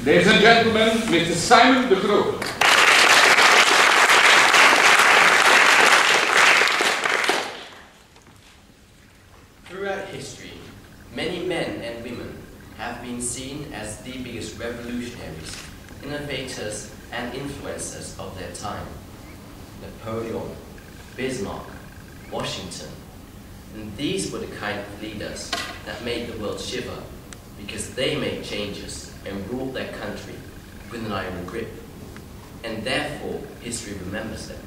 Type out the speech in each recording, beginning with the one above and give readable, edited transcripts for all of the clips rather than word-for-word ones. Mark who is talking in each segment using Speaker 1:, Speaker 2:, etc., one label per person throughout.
Speaker 1: Ladies and gentlemen, Mr. Simon de Groote.
Speaker 2: Throughout history, many men and women have been seen as the biggest revolutionaries, innovators and influencers of their time. Napoleon, Bismarck, Washington, and these were the kind of leaders that made the world shiver because they made changes and ruled their country with an iron grip, and therefore history remembers them.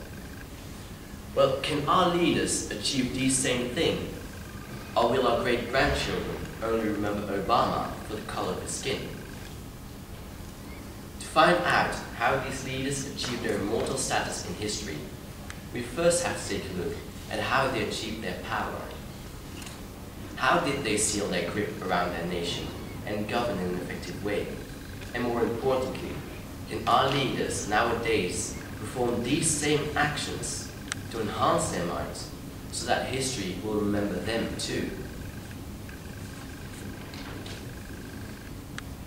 Speaker 2: Well, can our leaders achieve these same things? Or will our great-grandchildren only remember Obama for the color of his skin? To find out how these leaders achieved their immortal status in history, we first have to take a look at how they achieved their power. How did they seal their grip around their nation and govern in an effective way? And more importantly, can our leaders nowadays perform these same actions to enhance their minds, so that history will remember them too?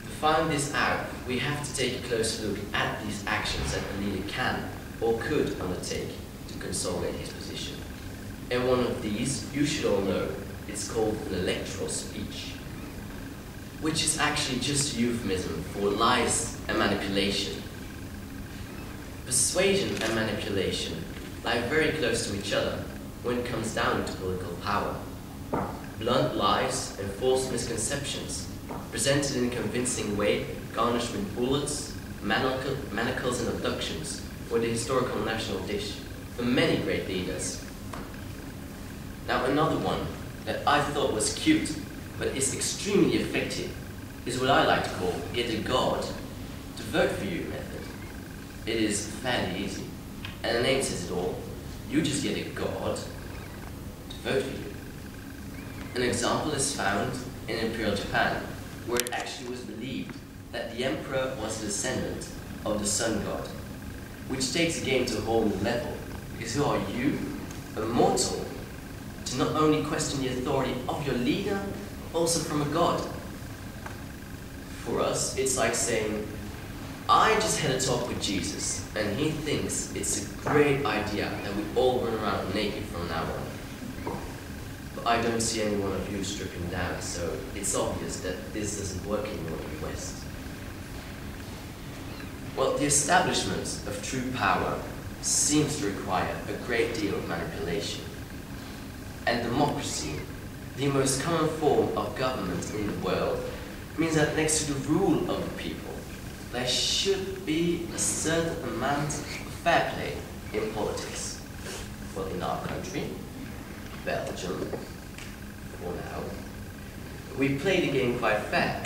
Speaker 2: To find this out, we have to take a closer look at these actions that a leader can or could undertake to consolidate his position. And one of these, you should all know, it's called an electoral speech, which is actually just a euphemism for lies and manipulation. Persuasion and manipulation lie very close to each other when it comes down to political power. Blunt lies and false misconceptions, presented in a convincing way, garnished with bullets, manacles and abductions, were the historical national dish for many great leaders. Now another one that I thought was cute, but is extremely effective, is what I like to call get a god to vote for you method. It is fairly easy, and the name says it all. You just get a god to vote for you. An example is found in Imperial Japan, where it actually was believed that the emperor was a descendant of the sun god, which takes the game to a whole new level, because who are you, a mortal, to not only question the authority of your leader, but also from a god? For us, it's like saying, I just had a talk with Jesus, and he thinks it's a great idea that we all run around naked from now on. But I don't see any one of you stripping down, so it's obvious that this doesn't work anymore in the West. Well, the establishment of true power seems to require a great deal of manipulation. And democracy, the most common form of government in the world, means that next to the rule of the people, there should be a certain amount of fair play in politics. Well, in our country, Belgium, for now, we play the game quite fair,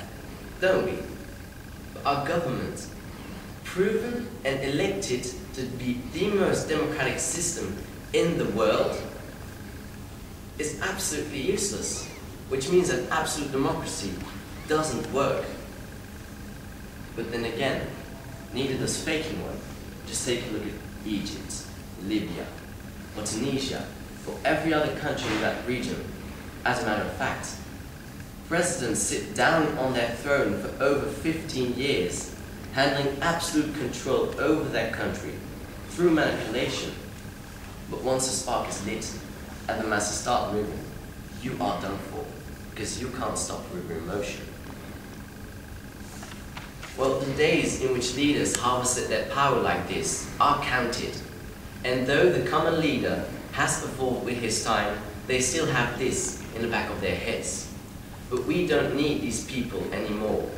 Speaker 2: don't we? But our government, proven and elected to be the most democratic system in the world, is absolutely useless, which means that absolute democracy doesn't work. But then again, neither does faking one. Just take a look at Egypt, Libya, or Tunisia, or every other country in that region. As a matter of fact, presidents sit down on their throne for over 15 years, handling absolute control over their country through manipulation. But once the spark is lit and the masses start moving, you are done for, because you can't stop the river in motion. Well, the days in which leaders harvested their power like this are counted. And though the common leader has evolved with his time, they still have this in the back of their heads. But we don't need these people anymore.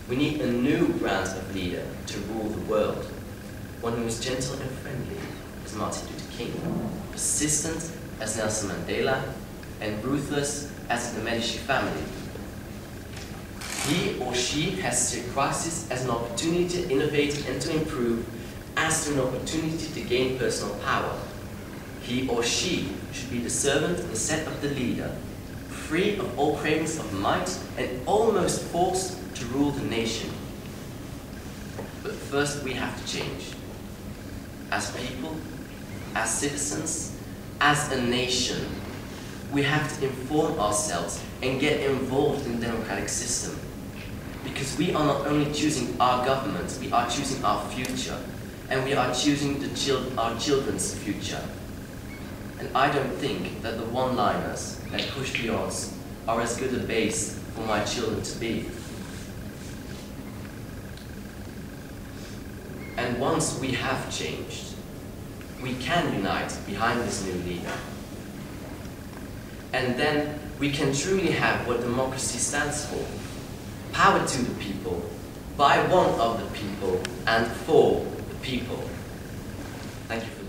Speaker 2: We need a new brand of leader to rule the world. One who is gentle and friendly as Martin Luther King, persistent as Nelson Mandela, and ruthless as the Medici family. He or she has seen crisis as an opportunity to innovate and to improve, as to an opportunity to gain personal power. He or she should be the servant instead of the leader, free of all cravings of might and almost forced to rule the nation. But first we have to change. As people, as citizens, as a nation, we have to inform ourselves and get involved in the democratic system. Because we are not only choosing our government, we are choosing our future. And we are choosing our children's future. And I don't think that the one-liners that push the odds are as good a base for my children to be. And once we have changed, we can unite behind this new leader. And then we can truly have what democracy stands for. Power to the people, by one of the people, and for the people. Thank you.